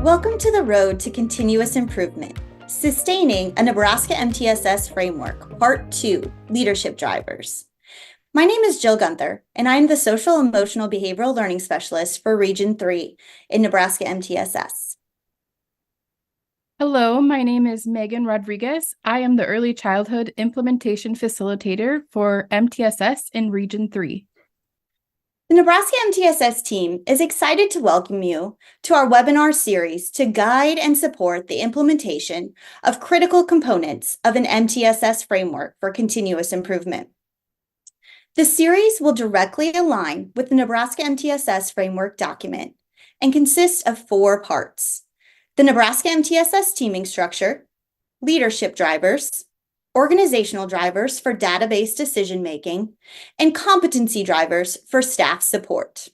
Welcome to the Road to Continuous Improvement, Sustaining a Nebraska MTSS Framework, Part 2, Leadership Drivers. My name is Jill Gunther, and I'm the Social Emotional Behavioral Learning Specialist for Region 3 in Nebraska MTSS. Hello, my name is Megan Rodriguez. I am the Early Childhood Implementation Facilitator for MTSS in Region 3. The Nebraska MTSS team is excited to welcome you to our webinar series to guide and support the implementation of critical components of an MTSS framework for continuous improvement. The series will directly align with the Nebraska MTSS framework document and consist of 4 parts: the Nebraska MTSS teaming structure, leadership drivers, organizational drivers for database decision-making, and competency drivers for staff support.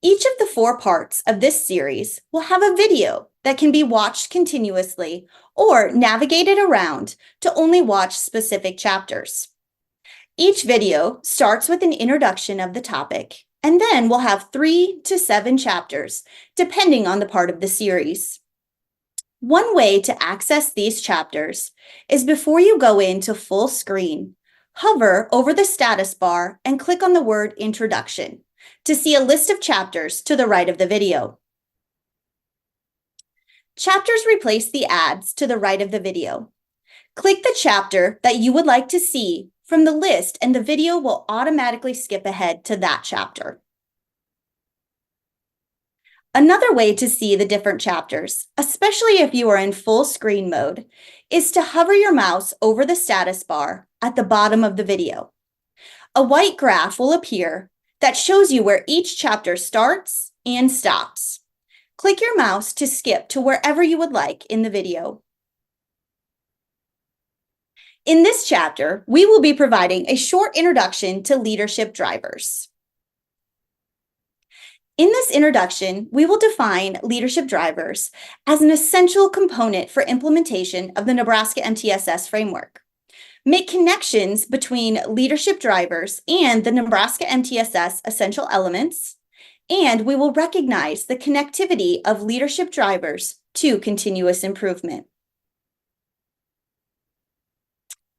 Each of the 4 parts of this series will have a video that can be watched continuously or navigated around to only watch specific chapters. Each video starts with an introduction of the topic, and then we'll have 3 to 7 chapters, depending on the part of the series. One way to access these chapters is before you go into full screen, hover over the status bar and click on the word Introduction to see a list of chapters to the right of the video. Chapters replace the ads to the right of the video. Click the chapter that you would like to see from the list and the video will automatically skip ahead to that chapter. Another way to see the different chapters, especially if you are in full screen mode, is to hover your mouse over the status bar at the bottom of the video. A white graph will appear that shows you where each chapter starts and stops. Click your mouse to skip to wherever you would like in the video. In this chapter, we will be providing a short introduction to leadership drivers. In this introduction, we will define leadership drivers as an essential component for implementation of the Nebraska MTSS framework. Make connections between leadership drivers and the Nebraska MTSS essential elements, and we will recognize the connectivity of leadership drivers to continuous improvement.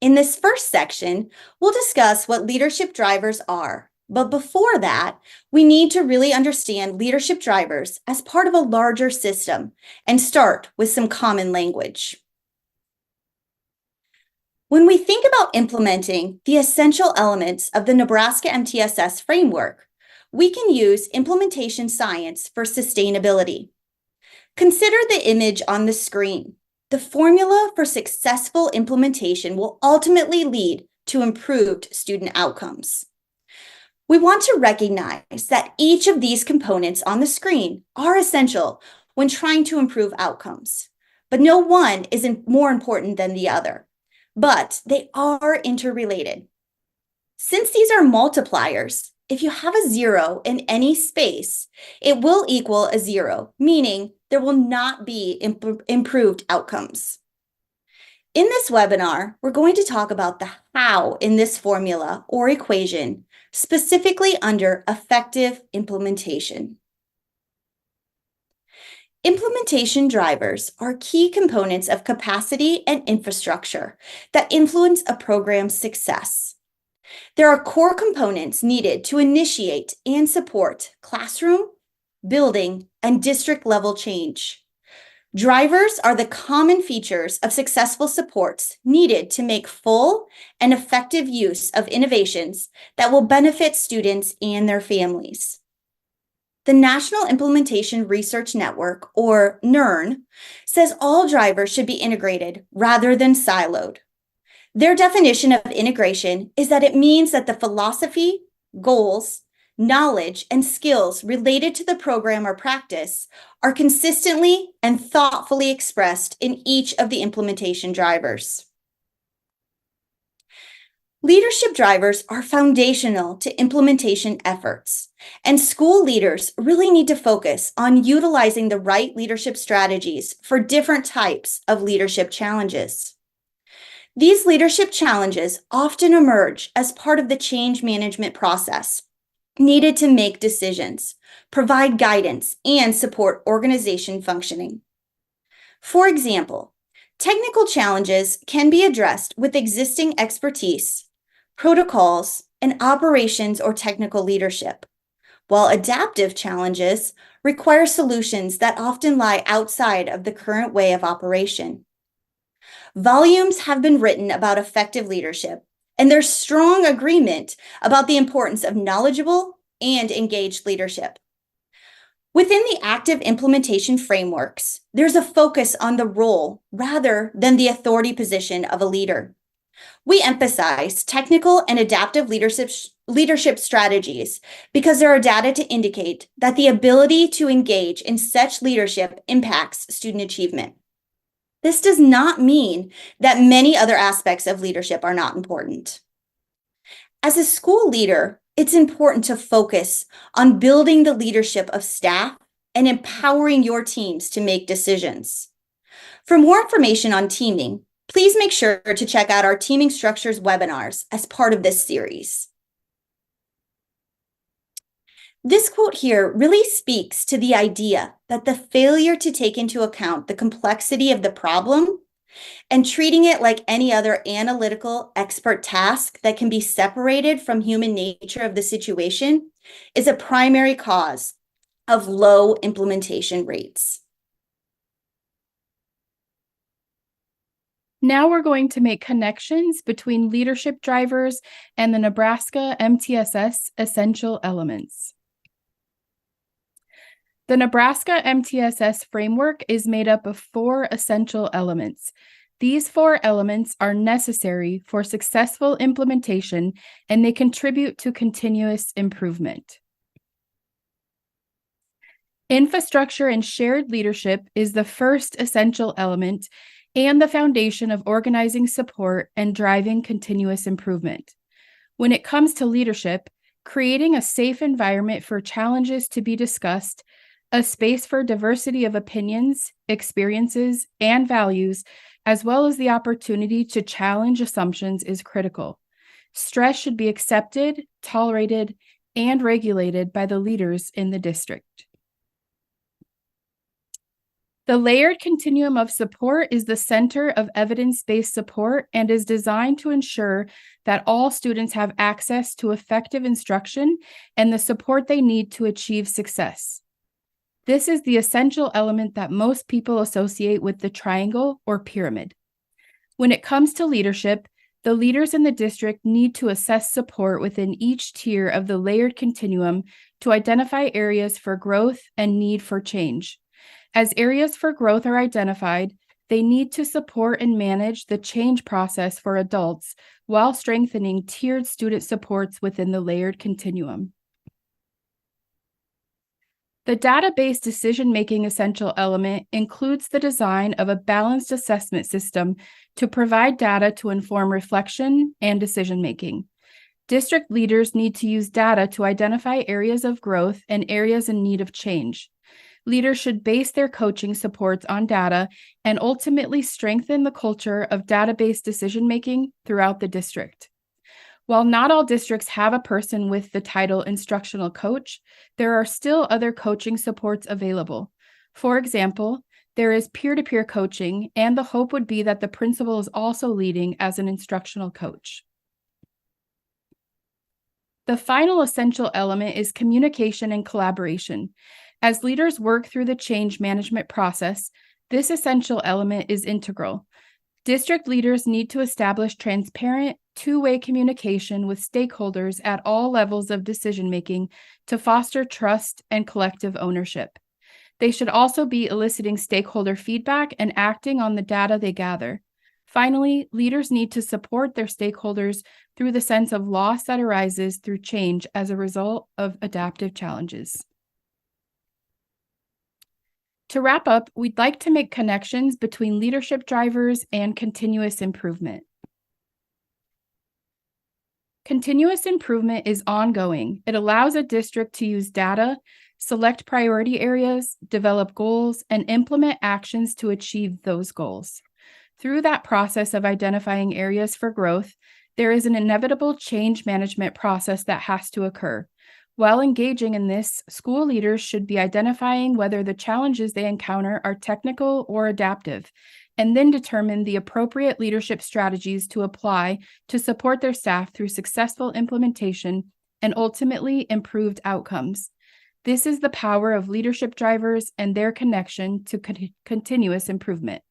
In this first section, we'll discuss what leadership drivers are. But before that, we need to really understand leadership drivers as part of a larger system and start with some common language. When we think about implementing the essential elements of the Nebraska MTSS framework, we can use implementation science for sustainability. Consider the image on the screen. The formula for successful implementation will ultimately lead to improved student outcomes. We want to recognize that each of these components on the screen are essential when trying to improve outcomes, but no one is more important than the other, but they are interrelated. Since these are multipliers, if you have a 0 in any space, it will equal a 0, meaning there will not be improved outcomes. In this webinar, we're going to talk about the how in this formula or equation, specifically under effective implementation. Implementation drivers are key components of capacity and infrastructure that influence a program's success. There are core components needed to initiate and support classroom, building, and district-level change. Drivers are the common features of successful supports needed to make full and effective use of innovations that will benefit students and their families. The National Implementation Research Network, or NIRN, says all drivers should be integrated rather than siloed. Their definition of integration is that it means that the philosophy, goals, knowledge, and skills related to the program or practice are consistently and thoughtfully expressed in each of the implementation drivers. Leadership drivers are foundational to implementation efforts, and school leaders really need to focus on utilizing the right leadership strategies for different types of leadership challenges. These leadership challenges often emerge as part of the change management process, needed to make decisions, provide guidance, and support organization functioning. For example, technical challenges can be addressed with existing expertise, protocols, and operations or technical leadership, while adaptive challenges require solutions that often lie outside of the current way of operation. Volumes have been written about effective leadership, and there's strong agreement about the importance of knowledgeable and engaged leadership. Within the active implementation frameworks, there's a focus on the role rather than the authority position of a leader. We emphasize technical and adaptive leadership strategies because there are data to indicate that the ability to engage in such leadership impacts student achievement. This does not mean that many other aspects of leadership are not important. As a school leader, it's important to focus on building the leadership of staff and empowering your teams to make decisions. For more information on teaming, please make sure to check out our Teaming Structures webinars as part of this series. This quote here really speaks to the idea that the failure to take into account the complexity of the problem and treating it like any other analytical expert task that can be separated from human nature of the situation is a primary cause of low implementation rates. Now we're going to make connections between leadership drivers and the Nebraska MTSS essential elements. The Nebraska MTSS Framework is made up of 4 essential elements. These 4 elements are necessary for successful implementation, and they contribute to continuous improvement. Infrastructure and shared leadership is the first essential element and the foundation of organizing support and driving continuous improvement. When it comes to leadership, creating a safe environment for challenges to be discussed, a space for diversity of opinions, experiences, and values, as well as the opportunity to challenge assumptions is critical. Stress should be accepted, tolerated, and regulated by the leaders in the district. The layered continuum of support is the center of evidence-based support and is designed to ensure that all students have access to effective instruction and the support they need to achieve success. This is the essential element that most people associate with the triangle or pyramid. When it comes to leadership, the leaders in the district need to assess support within each tier of the layered continuum to identify areas for growth and need for change. As areas for growth are identified, they need to support and manage the change process for adults while strengthening tiered student supports within the layered continuum. The data-based decision-making essential element includes the design of a balanced assessment system to provide data to inform reflection and decision-making. District leaders need to use data to identify areas of growth and areas in need of change. Leaders should base their coaching supports on data and ultimately strengthen the culture of data-based decision-making throughout the district. While not all districts have a person with the title instructional coach, there are still other coaching supports available. For example, there is peer-to-peer coaching, and the hope would be that the principal is also leading as an instructional coach. The final essential element is communication and collaboration. As leaders work through the change management process, this essential element is integral. District leaders need to establish transparent, two-way communication with stakeholders at all levels of decision-making to foster trust and collective ownership. They should also be eliciting stakeholder feedback and acting on the data they gather. Finally, leaders need to support their stakeholders through the sense of loss that arises through change as a result of adaptive challenges. To wrap up, we'd like to make connections between leadership drivers and continuous improvement. Continuous improvement is ongoing. It allows a district to use data, select priority areas, develop goals, and implement actions to achieve those goals. Through that process of identifying areas for growth, there is an inevitable change management process that has to occur. While engaging in this, school leaders should be identifying whether the challenges they encounter are technical or adaptive, and then determine the appropriate leadership strategies to apply to support their staff through successful implementation and ultimately improved outcomes. This is the power of leadership drivers and their connection to continuous improvement.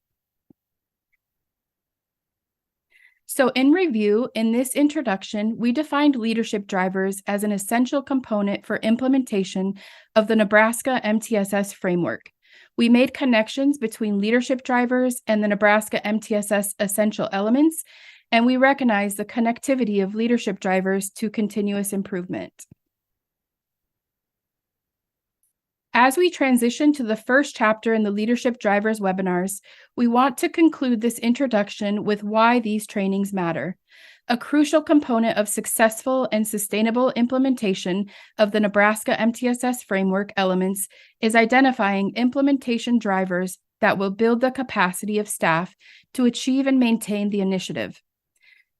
So in review, in this introduction, we defined leadership drivers as an essential component for implementation of the Nebraska MTSS Framework. We made connections between leadership drivers and the Nebraska MTSS essential elements, and we recognize the connectivity of leadership drivers to continuous improvement. As we transition to the first chapter in the Leadership Drivers webinars, we want to conclude this introduction with why these trainings matter. A crucial component of successful and sustainable implementation of the Nebraska MTSS Framework elements is identifying implementation drivers that will build the capacity of staff to achieve and maintain the initiative.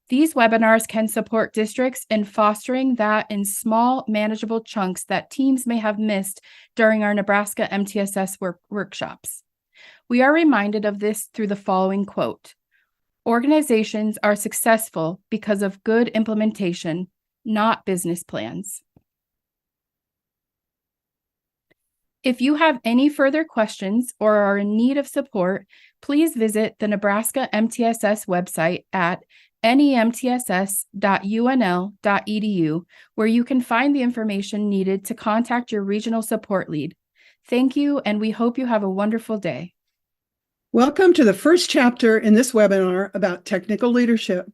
These webinars can support districts in fostering that in small, manageable chunks that teams may have missed during our Nebraska MTSS workshops. We are reminded of this through the following quote: "Organizations are successful because of good implementation, not business plans." If you have any further questions or are in need of support, please visit the Nebraska MTSS website at nemtss.unl.edu, where you can find the information needed to contact your regional support lead. Thank you, and we hope you have a wonderful day. Welcome to the first chapter in this webinar about technical leadership.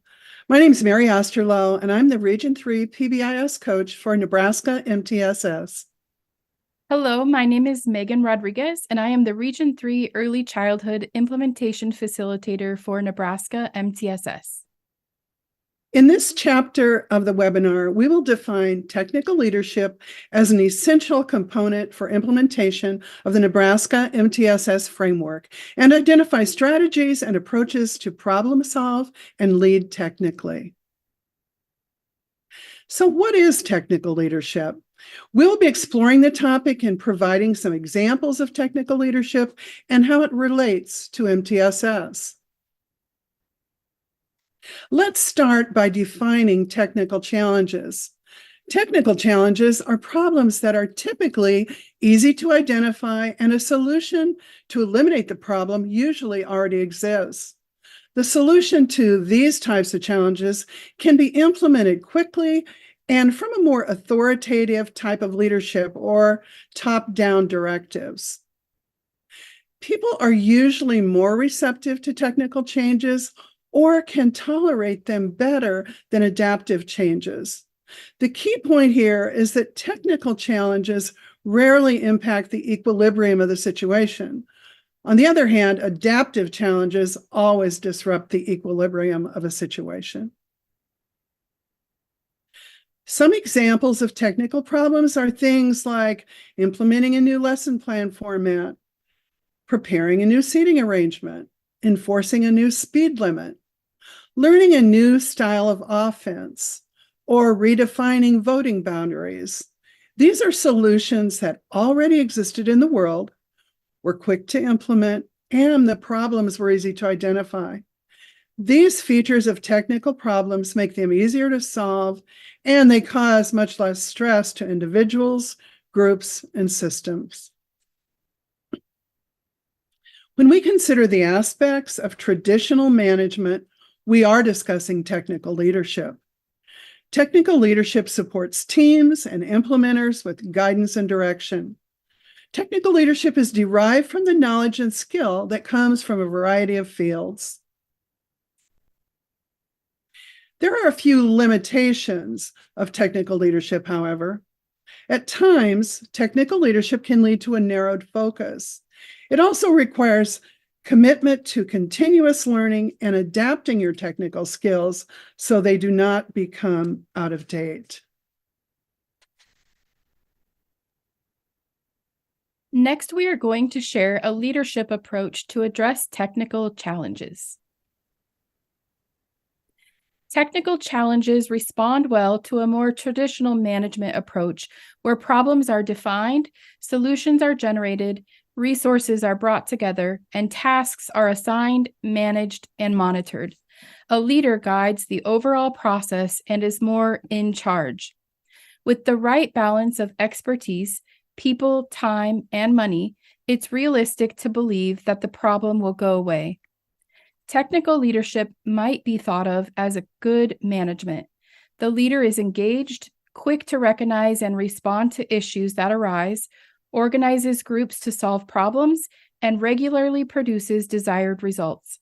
My name is Mary Osterloh, and I'm the Region 3 PBIS coach for Nebraska MTSS. Hello, my name is Megan Rodriguez, and I am the Region 3 Early Childhood Implementation Facilitator for Nebraska MTSS. In this chapter of the webinar, we will define technical leadership as an essential component for implementation of the Nebraska MTSS framework and identify strategies and approaches to problem solve and lead technically. So what is technical leadership? We'll be exploring the topic and providing some examples of technical leadership and how it relates to MTSS. Let's start by defining technical challenges. Technical challenges are problems that are typically easy to identify, and a solution to eliminate the problem usually already exists. The solution to these types of challenges can be implemented quickly and from a more authoritative type of leadership or top-down directives. People are usually more receptive to technical changes or can tolerate them better than adaptive changes. The key point here is that technical challenges rarely impact the equilibrium of the situation. On the other hand, adaptive challenges always disrupt the equilibrium of a situation. Some examples of technical problems are things like implementing a new lesson plan format, preparing a new seating arrangement, enforcing a new speed limit, learning a new style of offense, or redefining voting boundaries. These are solutions that already existed in the world, were quick to implement, and the problems were easy to identify. These features of technical problems make them easier to solve, and they cause much less stress to individuals, groups, and systems. When we consider the aspects of traditional management, we are discussing technical leadership. Technical leadership supports teams and implementers with guidance and direction. Technical leadership is derived from the knowledge and skill that comes from a variety of fields. There are a few limitations of technical leadership, however. At times, technical leadership can lead to a narrowed focus. It also requires commitment to continuous learning and adapting your technical skills so they do not become out of date. Next, we are going to share a leadership approach to address technical challenges. Technical challenges respond well to a more traditional management approach where problems are defined, solutions are generated, resources are brought together, and tasks are assigned, managed, and monitored. A leader guides the overall process and is more in charge. With the right balance of expertise, people, time, and money, it's realistic to believe that the problem will go away. Technical leadership might be thought of as a good management. The leader is engaged, quick to recognize and respond to issues that arise, organizes groups to solve problems, and regularly produces desired results.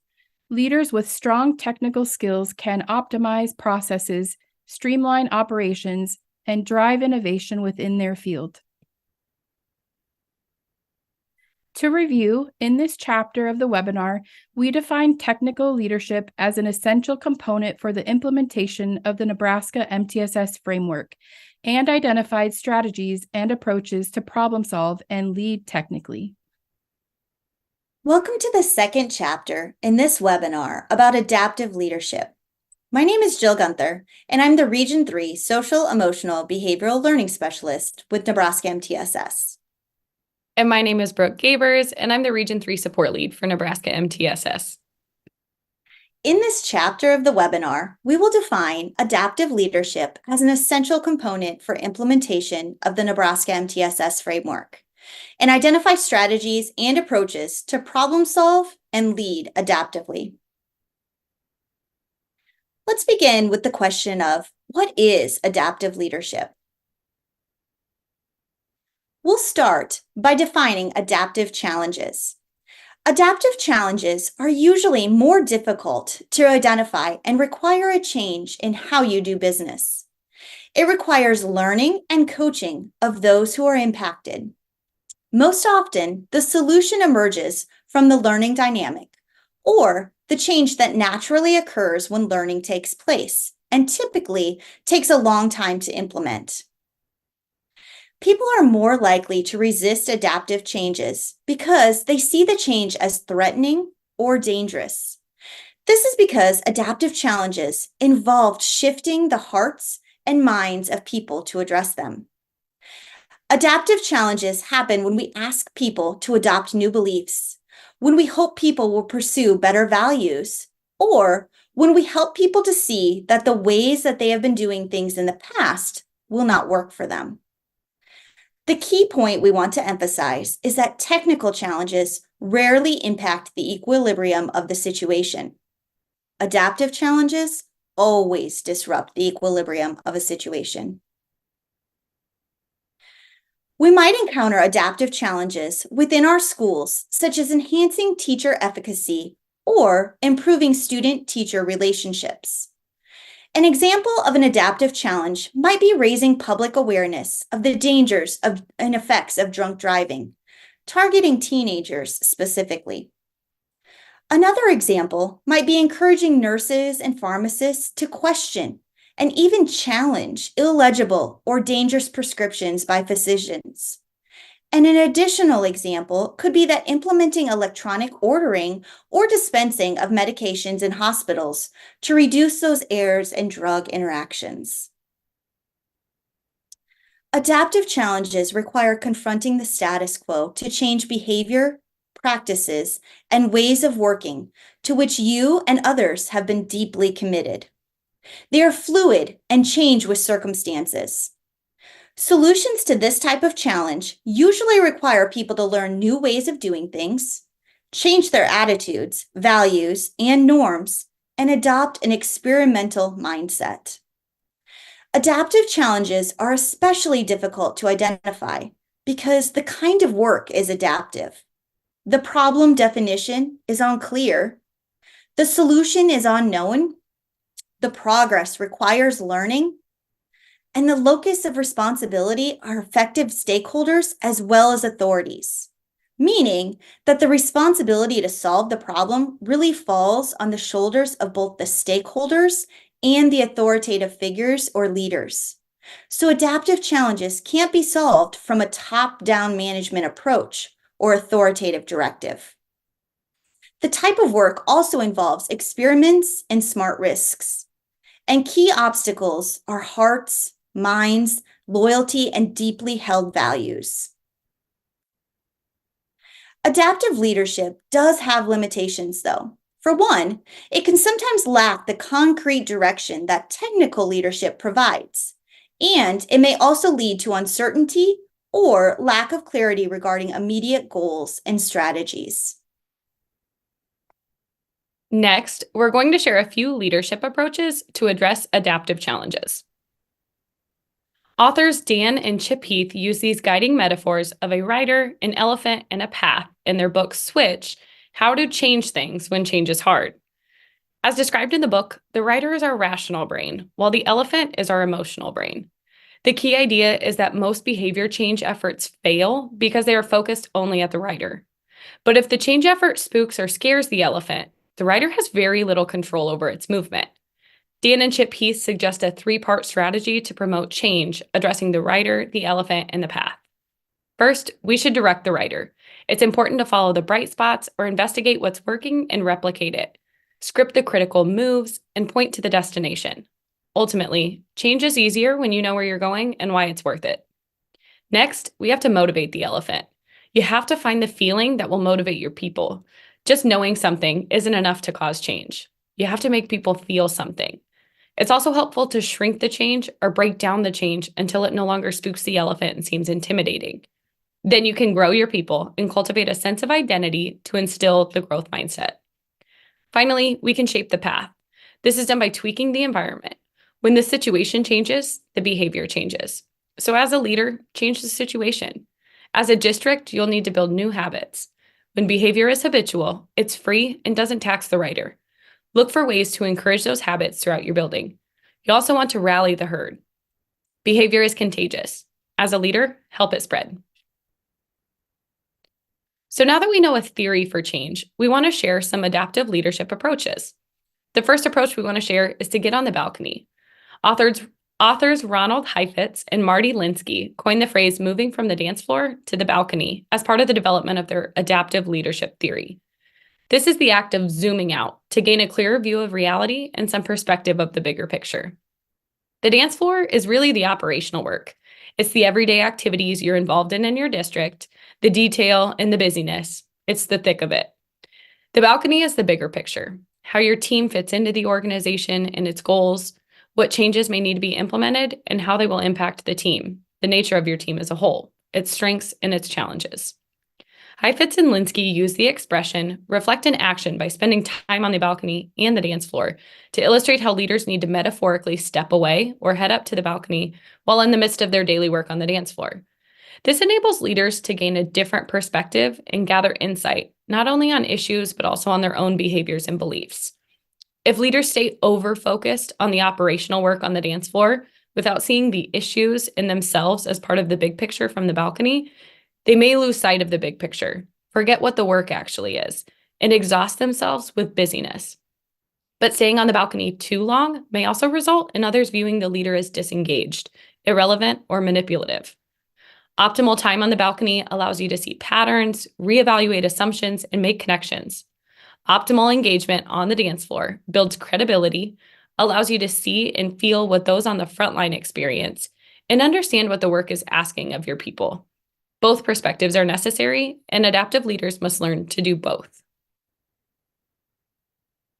Leaders with strong technical skills can optimize processes, streamline operations, and drive innovation within their field. To review, in this chapter of the webinar, we define technical leadership as an essential component for the implementation of the Nebraska MTSS Framework and identified strategies and approaches to problem solve and lead technically. Welcome to the second chapter in this webinar about adaptive leadership. My name is Jill Gunther, and I'm the Region 3 Social Emotional Behavioral Learning Specialist with Nebraska MTSS. And my name is Brooke Gabers, and I'm the Region 3 Support Lead for Nebraska MTSS. In this chapter of the webinar, we will define adaptive leadership as an essential component for implementation of the Nebraska MTSS Framework and identify strategies and approaches to problem solve and lead adaptively. Let's begin with the question of what is adaptive leadership? We'll start by defining adaptive challenges. Adaptive challenges are usually more difficult to identify and require a change in how you do business. It requires learning and coaching of those who are impacted. Most often, the solution emerges from the learning dynamic or the change that naturally occurs when learning takes place and typically takes a long time to implement. People are more likely to resist adaptive changes because they see the change as threatening or dangerous. This is because adaptive challenges involved shifting the hearts and minds of people to address them. Adaptive challenges happen when we ask people to adopt new beliefs, when we hope people will pursue better values, or when we help people to see that the ways that they have been doing things in the past will not work for them. The key point we want to emphasize is that technical challenges rarely impact the equilibrium of the situation. Adaptive challenges always disrupt the equilibrium of a situation. We might encounter adaptive challenges within our schools, such as enhancing teacher efficacy or improving student-teacher relationships. An example of an adaptive challenge might be raising public awareness of the dangers and effects of drunk driving, targeting teenagers specifically. Another example might be encouraging nurses and pharmacists to question and even challenge illegible or dangerous prescriptions by physicians. And an additional example could be that implementing electronic ordering or dispensing of medications in hospitals to reduce those errors and drug interactions. Adaptive challenges require confronting the status quo to change behavior, practices, and ways of working to which you and others have been deeply committed. They are fluid and change with circumstances. Solutions to this type of challenge usually require people to learn new ways of doing things, change their attitudes, values, and norms, and adopt an experimental mindset. Adaptive challenges are especially difficult to identify because the kind of work is adaptive. The problem definition is unclear. The solution is unknown. The progress requires learning. And the locus of responsibility are effective stakeholders as well as authorities, meaning that the responsibility to solve the problem really falls on the shoulders of both the stakeholders and the authoritative figures or leaders. So adaptive challenges can't be solved from a top-down management approach or authoritative directive. The type of work also involves experiments and smart risks. And key obstacles are hearts, minds, loyalty, and deeply held values. Adaptive leadership does have limitations, though. For one, it can sometimes lack the concrete direction that technical leadership provides, and it may also lead to uncertainty or lack of clarity regarding immediate goals and strategies. Next, we're going to share a few leadership approaches to address adaptive challenges. Authors Dan and Chip Heath use these guiding metaphors of a rider, an elephant, and a path in their book Switch, How to Change Things When Change is Hard. As described in the book, the rider is our rational brain, while the elephant is our emotional brain. The key idea is that most behavior change efforts fail because they are focused only at the rider. But if the change effort spooks or scares the elephant, the rider has very little control over its movement. Dan and Chip Heath suggest a three-part strategy to promote change, addressing the rider, the elephant, and the path. First, we should direct the rider. It's important to follow the bright spots or investigate what's working and replicate it. Script the critical moves and point to the destination. Ultimately, change is easier when you know where you're going and why it's worth it. Next, we have to motivate the elephant. You have to find the feeling that will motivate your people. Just knowing something isn't enough to cause change. You have to make people feel something. It's also helpful to shrink the change or break down the change until it no longer spooks the elephant and seems intimidating. Then you can grow your people and cultivate a sense of identity to instill the growth mindset. Finally, we can shape the path. This is done by tweaking the environment. When the situation changes, the behavior changes. So as a leader, change the situation. As a district, you'll need to build new habits. When behavior is habitual, it's free and doesn't tax the rider. Look for ways to encourage those habits throughout your building. You also want to rally the herd. Behavior is contagious. As a leader, help it spread. So now that we know a theory for change, we want to share some adaptive leadership approaches. The first approach we want to share is to get on the balcony. Authors Ronald Heifetz and Marty Linsky coined the phrase moving from the dance floor to the balcony as part of the development of their adaptive leadership theory. This is the act of zooming out to gain a clearer view of reality and some perspective of the bigger picture. The dance floor is really the operational work. It's the everyday activities you're involved in your district, the detail and the busyness. It's the thick of it. The balcony is the bigger picture, how your team fits into the organization and its goals, what changes may need to be implemented, and how they will impact the team, the nature of your team as a whole, its strengths and its challenges. Heifetz and Linsky use the expression reflect in action by spending time on the balcony and the dance floor to illustrate how leaders need to metaphorically step away or head up to the balcony while in the midst of their daily work on the dance floor. This enables leaders to gain a different perspective and gather insight, not only on issues, but also on their own behaviors and beliefs. If leaders stay over-focused on the operational work on the dance floor without seeing the issues in themselves as part of the big picture from the balcony, they may lose sight of the big picture, forget what the work actually is, and exhaust themselves with busyness. But staying on the balcony too long may also result in others viewing the leader as disengaged, irrelevant, or manipulative. Optimal time on the balcony allows you to see patterns, reevaluate assumptions, and make connections. Optimal engagement on the dance floor builds credibility, allows you to see and feel what those on the front line experience, and understand what the work is asking of your people. Both perspectives are necessary, and adaptive leaders must learn to do both.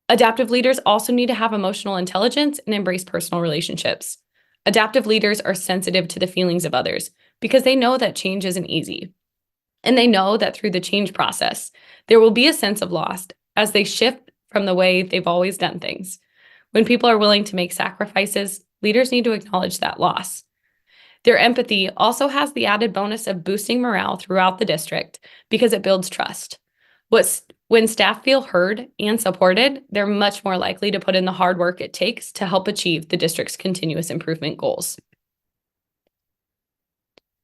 Adaptive leaders also need to have emotional intelligence and embrace personal relationships. Adaptive leaders are sensitive to the feelings of others because they know that change isn't easy. And they know that through the change process, there will be a sense of loss as they shift from the way they've always done things. When people are willing to make sacrifices, leaders need to acknowledge that loss. Their empathy also has the added bonus of boosting morale throughout the district because it builds trust. When staff feel heard and supported, they're much more likely to put in the hard work it takes to help achieve the district's continuous improvement goals.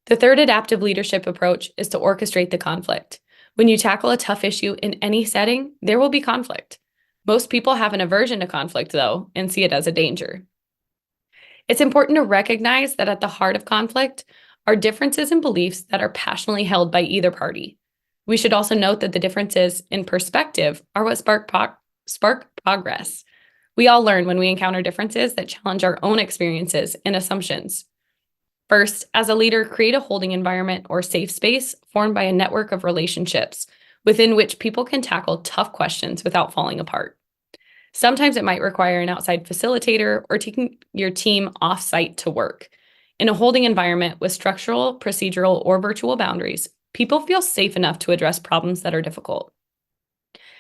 The third adaptive leadership approach is to orchestrate the conflict. When you tackle a tough issue in any setting, there will be conflict. Most people have an aversion to conflict, though, and see it as a danger. It's important to recognize that at the heart of conflict are differences in beliefs that are passionately held by either party. We should also note that the differences in perspective are what spark progress. We all learn when we encounter differences that challenge our own experiences and assumptions. First, as a leader, create a holding environment or safe space formed by a network of relationships within which people can tackle tough questions without falling apart. Sometimes it might require an outside facilitator or taking your team off-site to work. In a holding environment with structural, procedural, or virtual boundaries, people feel safe enough to address problems that are difficult.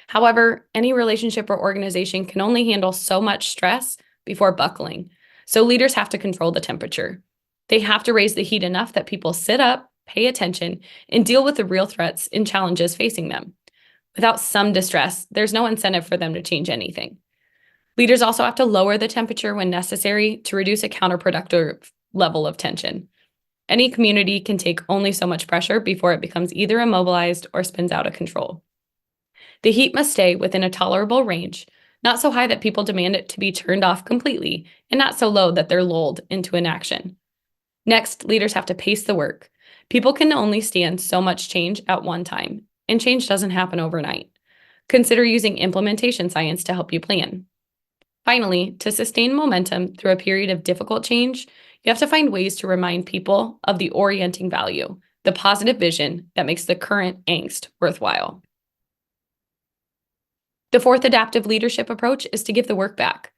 However, any relationship or organization can only handle so much stress before buckling, so leaders have to control the temperature. They have to raise the heat enough that people sit up, pay attention, and deal with the real threats and challenges facing them. Without some distress, there's no incentive for them to change anything. Leaders also have to lower the temperature when necessary to reduce a counterproductive level of tension. Any community can take only so much pressure before it becomes either immobilized or spins out of control. The heat must stay within a tolerable range, not so high that people demand it to be turned off completely, and not so low that they're lulled into inaction. Next, leaders have to pace the work. People can only stand so much change at one time, and change doesn't happen overnight. Consider using implementation science to help you plan. Finally, to sustain momentum through a period of difficult change, you have to find ways to remind people of the orienting value, the positive vision that makes the current angst worthwhile. The fourth adaptive leadership approach is to give the work back.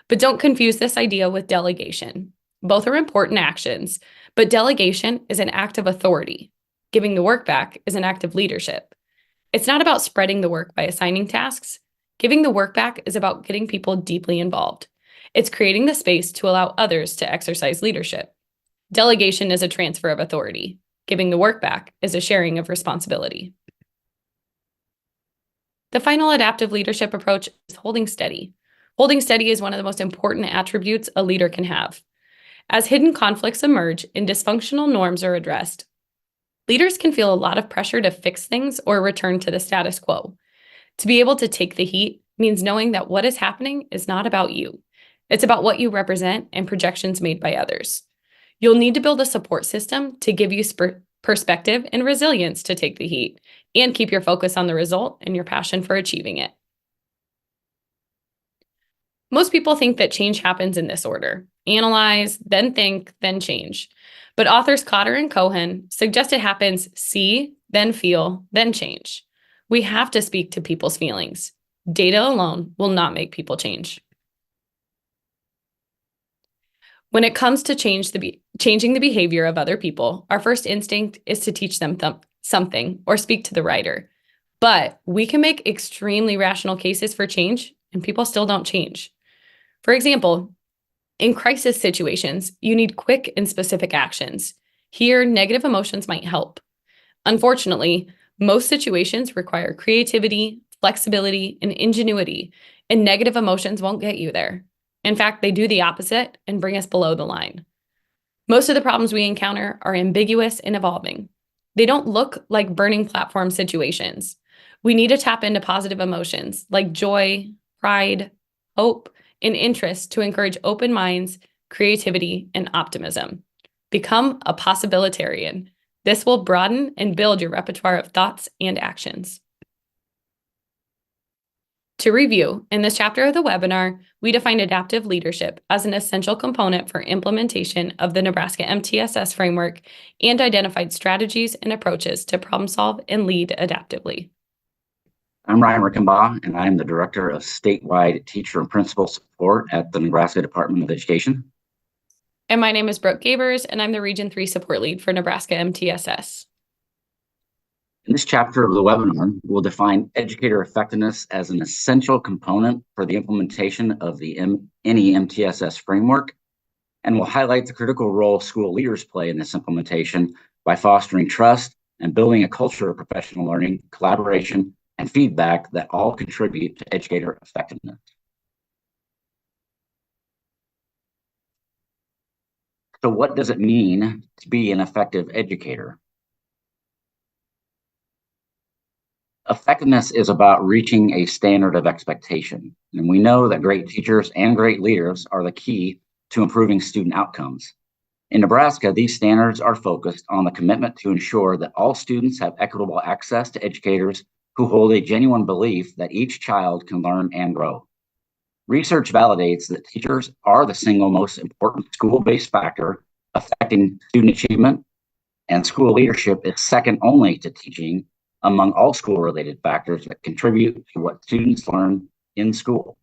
But don't confuse this idea with delegation. Both are important actions, but delegation is an act of authority. Giving the work back is an act of leadership. It's not about spreading the work by assigning tasks. Giving the work back is about getting people deeply involved. It's creating the space to allow others to exercise leadership. Delegation is a transfer of authority. Giving the work back is a sharing of responsibility. The final adaptive leadership approach is holding steady. Holding steady is one of the most important attributes a leader can have. As hidden conflicts emerge and dysfunctional norms are addressed, leaders can feel a lot of pressure to fix things or return to the status quo. To be able to take the heat means knowing that what is happening is not about you. It's about what you represent and projections made by others. You'll need to build a support system to give you perspective and resilience to take the heat and keep your focus on the result and your passion for achieving it. Most people think that change happens in this order: analyze, then think, then change. But authors Cotter and Cohen suggest it happens see, then feel, then change. We have to speak to people's feelings. Data alone will not make people change. When it comes to changing the behavior of other people, our first instinct is to teach them something or speak to the writer. But we can make extremely rational cases for change, and people still don't change. For example, in crisis situations, you need quick and specific actions. Here, negative emotions might help. Unfortunately, most situations require creativity, flexibility, and ingenuity, and negative emotions won't get you there. In fact, they do the opposite and bring us below the line. Most of the problems we encounter are ambiguous and evolving. They don't look like burning platform situations. We need to tap into positive emotions like joy, pride, hope, and interest to encourage open minds, creativity, and optimism. Become a possibilitarian. This will broaden and build your repertoire of thoughts and actions. To review, in this chapter of the webinar, we defined adaptive leadership as an essential component for implementation of the Nebraska MTSS Framework and identified strategies and approaches to problem solve and lead adaptively. I'm Ryan Rickenbaugh, and I'm the Director of Statewide Teacher and Principal Support at the Nebraska Department of Education. And my name is Brooke Gabers, and I'm the Region 3 Support Lead for Nebraska MTSS. In this chapter of the webinar, we'll define educator effectiveness as an essential component for the implementation of the any MTSS framework, and we'll highlight the critical role school leaders play in this implementation by fostering trust and building a culture of professional learning, collaboration, and feedback that all contribute to educator effectiveness. So what does it mean to be an effective educator? Effectiveness is about reaching a standard of expectation. And we know that great teachers and great leaders are the key to improving student outcomes. In Nebraska, these standards are focused on the commitment to ensure that all students have equitable access to educators who hold a genuine belief that each child can learn and grow. Research validates that teachers are the single most important school-based factor affecting student achievement, and school leadership is second only to teaching among all school-related factors that contribute to what students learn in school.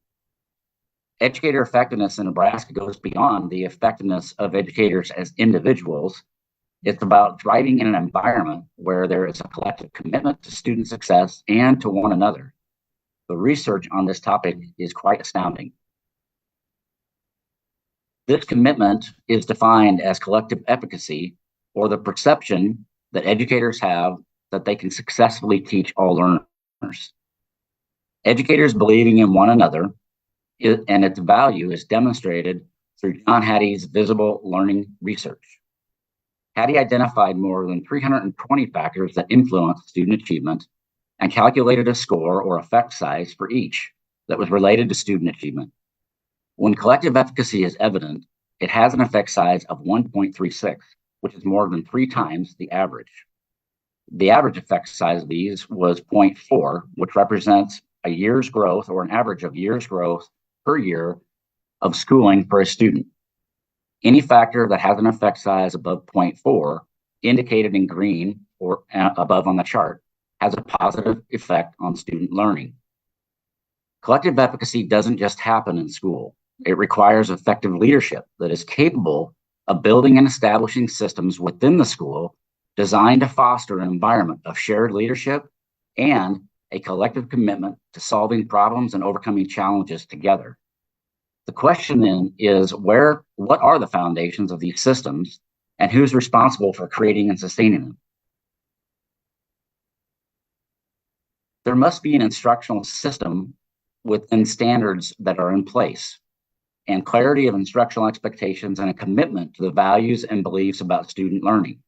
Educator effectiveness in Nebraska goes beyond the effectiveness of educators as individuals. It's about thriving in an environment where there is a collective commitment to student success and to one another. The research on this topic is quite astounding. This commitment is defined as collective efficacy, or the perception that educators have that they can successfully teach all learners. Educators believing in one another and its value is demonstrated through John Hattie's visible learning research. Hattie identified more than 320 factors that influence student achievement and calculated a score or effect size for each that was related to student achievement. When collective efficacy is evident, it has an effect size of 1.36, which is more than 3 times the average. The average effect size of these was 0.4, which represents a year's growth or an average of years growth per year of schooling for a student. Any factor that has an effect size above 0.4, indicated in green or above on the chart, has a positive effect on student learning. Collective efficacy doesn't just happen in school. It requires effective leadership that is capable of building and establishing systems within the school designed to foster an environment of shared leadership and a collective commitment to solving problems and overcoming challenges together. The question then is what are the foundations of these systems and who's responsible for creating and sustaining them? There must be an instructional system within standards that are in place, and clarity of instructional expectations and a commitment to the values and beliefs about student learning.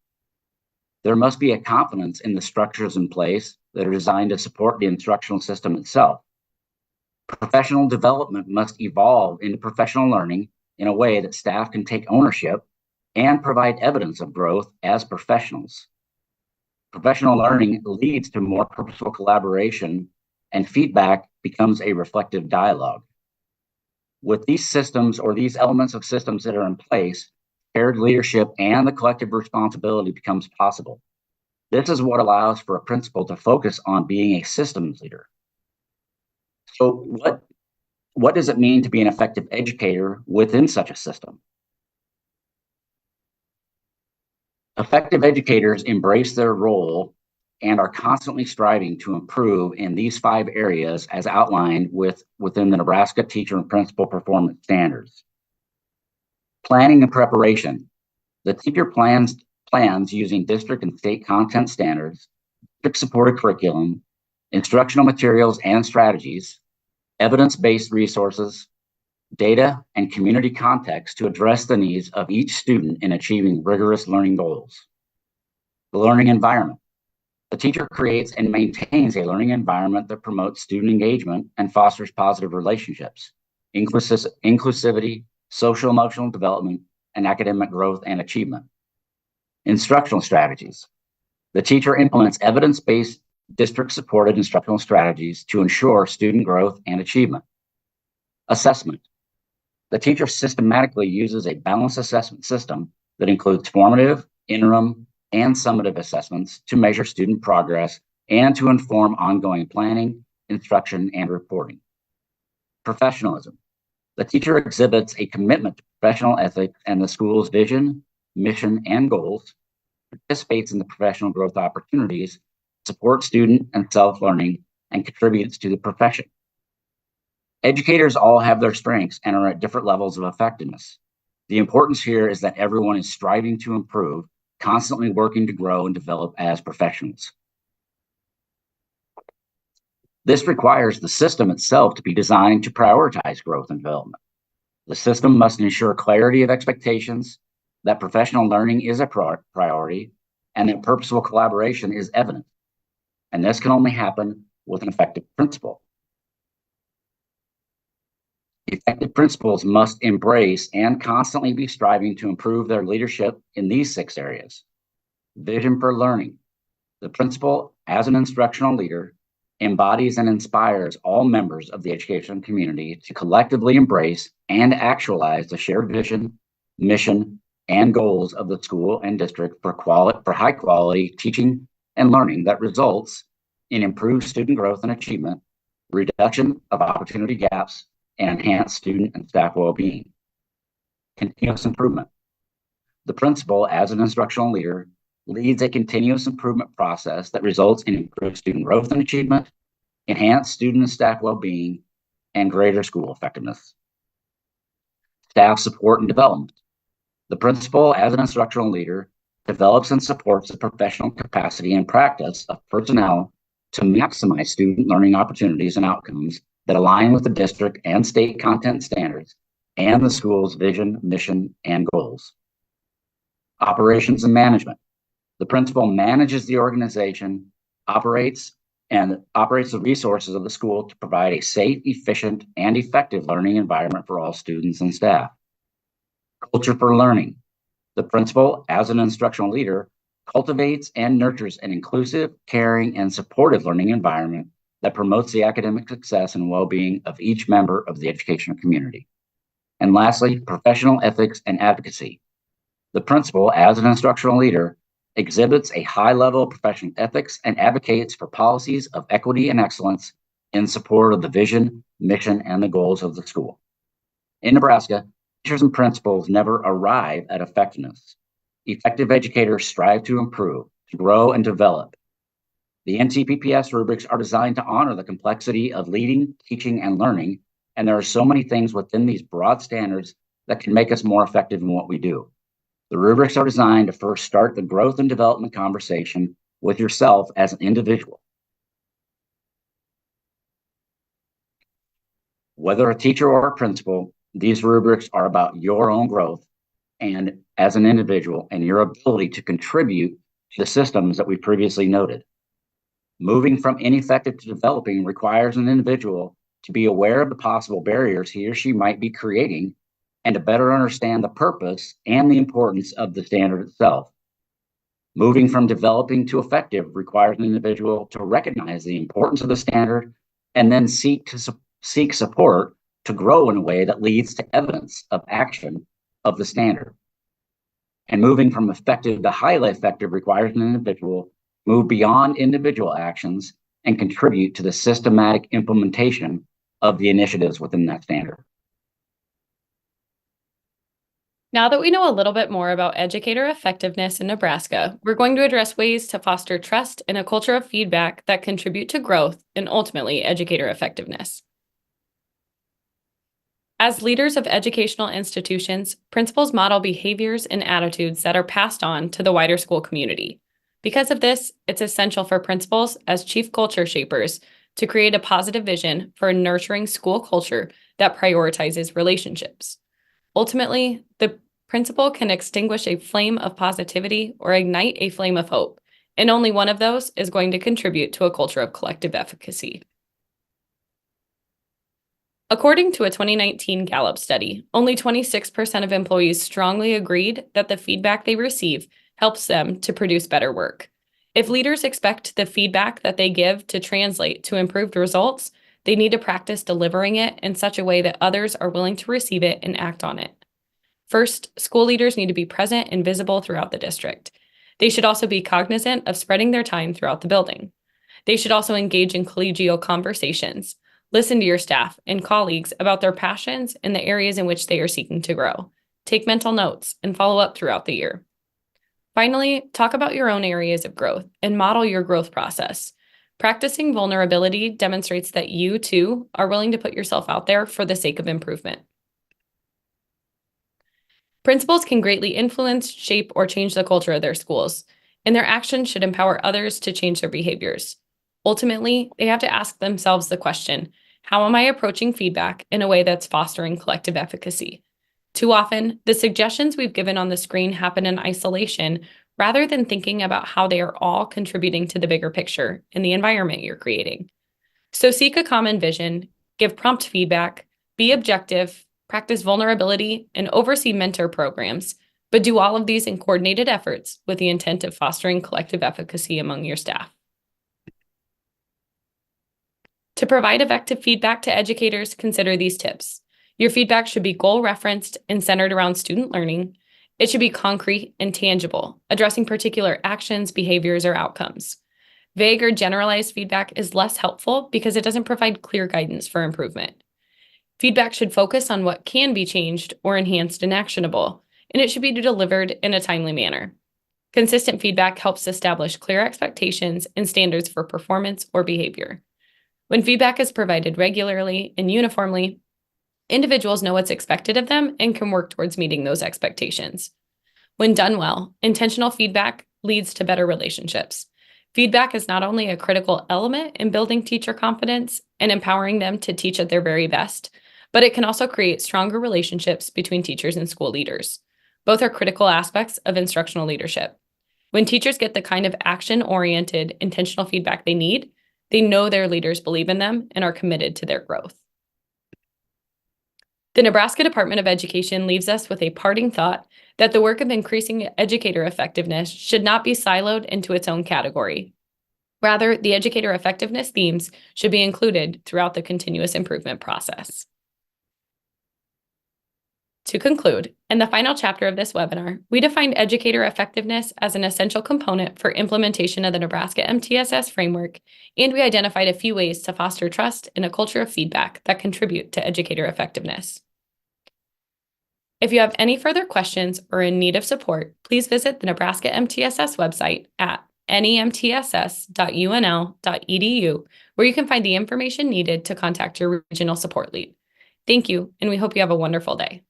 There must be a confidence in the structures in place that are designed to support the instructional system itself. Professional development must evolve into professional learning in a way that staff can take ownership and provide evidence of growth as professionals. Professional learning leads to more purposeful collaboration, and feedback becomes a reflective dialogue. With these systems or these elements of systems that are in place, shared leadership and the collective responsibility becomes possible. This is what allows for a principal to focus on being a systems leader. So what does it mean to be an effective educator within such a system? Effective educators embrace their role and are constantly striving to improve in these 5 areas as outlined within the Nebraska Teacher and Principal Performance Standards. Planning and preparation. The teacher plans using district and state content standards, district supported curriculum, instructional materials and strategies, evidence-based resources, data, and community context to address the needs of each student in achieving rigorous learning goals. The learning environment. The teacher creates and maintains a learning environment that promotes student engagement and fosters positive relationships, inclusivity, social emotional development, and academic growth and achievement. Instructional strategies. The teacher implements evidence-based district-supported instructional strategies to ensure student growth and achievement. Assessment. The teacher systematically uses a balanced assessment system that includes formative, interim, and summative assessments to measure student progress and to inform ongoing planning, instruction, and reporting. Professionalism. The teacher exhibits a commitment to professional ethics and the school's vision, mission, and goals, participates in the professional growth opportunities, supports student and self-learning, and contributes to the profession. Educators all have their strengths and are at different levels of effectiveness. The importance here is that everyone is striving to improve, constantly working to grow and develop as professionals. This requires the system itself to be designed to prioritize growth and development. The system must ensure clarity of expectations, that professional learning is a priority, and that purposeful collaboration is evident. And this can only happen with an effective principal. Effective principals must embrace and constantly be striving to improve their leadership in these 6 areas. Vision for learning. The principal, as an instructional leader, embodies and inspires all members of the education community to collectively embrace and actualize the shared vision, mission, and goals of the school and district for high quality teaching and learning that results in improved student growth and achievement, reduction of opportunity gaps, and enhanced student and staff well-being. Continuous improvement. The principal, as an instructional leader, leads a continuous improvement process that results in improved student growth and achievement, enhanced student and staff well-being, and greater school effectiveness. Staff support and development. The principal, as an instructional leader, develops and supports the professional capacity and practice of personnel to maximize student learning opportunities and outcomes that align with the district and state content standards and the school's vision, mission, and goals. Operations and management. The principal manages the organization, operates the resources of the school to provide a safe, efficient, and effective learning environment for all students and staff. Culture for learning. The principal, as an instructional leader, cultivates and nurtures an inclusive, caring, and supportive learning environment that promotes the academic success and well-being of each member of the educational community. And lastly, professional ethics and advocacy. The principal, as an instructional leader, exhibits a high level of professional ethics and advocates for policies of equity and excellence in support of the vision, mission, and the goals of the school. In Nebraska, teachers and principals never arrive at effectiveness. Effective educators strive to improve, to grow, and develop. The NTPPS rubrics are designed to honor the complexity of leading, teaching, and learning, and there are so many things within these broad standards that can make us more effective in what we do. The rubrics are designed to first start the growth and development conversation with yourself as an individual. Whether a teacher or a principal, these rubrics are about your own growth and as an individual and your ability to contribute to the systems that we previously noted. Moving from ineffective to developing requires an individual to be aware of the possible barriers he or she might be creating and to better understand the purpose and the importance of the standard itself. Moving from developing to effective requires an individual to recognize the importance of the standard and then seek support to grow in a way that leads to evidence of action of the standard. And moving from effective to highly effective requires an individual move beyond individual actions and contribute to the systematic implementation of the initiatives within that standard. Now that we know a little bit more about educator effectiveness in Nebraska, we're going to address ways to foster trust and a culture of feedback that contribute to growth and ultimately educator effectiveness. As leaders of educational institutions, principals model behaviors and attitudes that are passed on to the wider school community. Because of this, it's essential for principals as chief culture shapers to create a positive vision for a nurturing school culture that prioritizes relationships. Ultimately, the principal can extinguish a flame of positivity or ignite a flame of hope, and only one of those is going to contribute to a culture of collective efficacy. According to a 2019 Gallup study, only 26% of employees strongly agreed that the feedback they receive helps them to produce better work. If leaders expect the feedback that they give to translate to improved results, they need to practice delivering it in such a way that others are willing to receive it and act on it. First, school leaders need to be present and visible throughout the district. They should also be cognizant of spreading their time throughout the building. They should also engage in collegial conversations. Listen to your staff and colleagues about their passions and the areas in which they are seeking to grow. Take mental notes and follow up throughout the year. Finally, talk about your own areas of growth and model your growth process. Practicing vulnerability demonstrates that you, too, are willing to put yourself out there for the sake of improvement. Principals can greatly influence, shape, or change the culture of their schools, and their actions should empower others to change their behaviors. Ultimately, they have to ask themselves the question, how am I approaching feedback in a way that's fostering collective efficacy? Too often, the suggestions we've given on the screen happen in isolation rather than thinking about how they are all contributing to the bigger picture in the environment you're creating. So seek a common vision, give prompt feedback, be objective, practice vulnerability, and oversee mentor programs, but do all of these in coordinated efforts with the intent of fostering collective efficacy among your staff. To provide effective feedback to educators, consider these tips. Your feedback should be goal-referenced and centered around student learning. It should be concrete and tangible, addressing particular actions, behaviors, or outcomes. Vague or generalized feedback is less helpful because it doesn't provide clear guidance for improvement. Feedback should focus on what can be changed or enhanced and actionable, and it should be delivered in a timely manner. Consistent feedback helps establish clear expectations and standards for performance or behavior. When feedback is provided regularly and uniformly, individuals know what's expected of them and can work towards meeting those expectations. When done well, intentional feedback leads to better relationships. Feedback is not only a critical element in building teacher confidence and empowering them to teach at their very best, but it can also create stronger relationships between teachers and school leaders. Both are critical aspects of instructional leadership. When teachers get the kind of action-oriented, intentional feedback they need, they know their leaders believe in them and are committed to their growth. The Nebraska Department of Education leaves us with a parting thought that the work of increasing educator effectiveness should not be siloed into its own category. Rather, the educator effectiveness themes should be included throughout the continuous improvement process. To conclude, in the final chapter of this webinar, we defined educator effectiveness as an essential component for implementation of the Nebraska MTSS Framework, and we identified a few ways to foster trust in a culture of feedback that contribute to educator effectiveness. If you have any further questions or in need of support, please visit the Nebraska MTSS website at nemtss.unl.edu, where you can find the information needed to contact your regional support lead. Thank you, and we hope you have a wonderful day.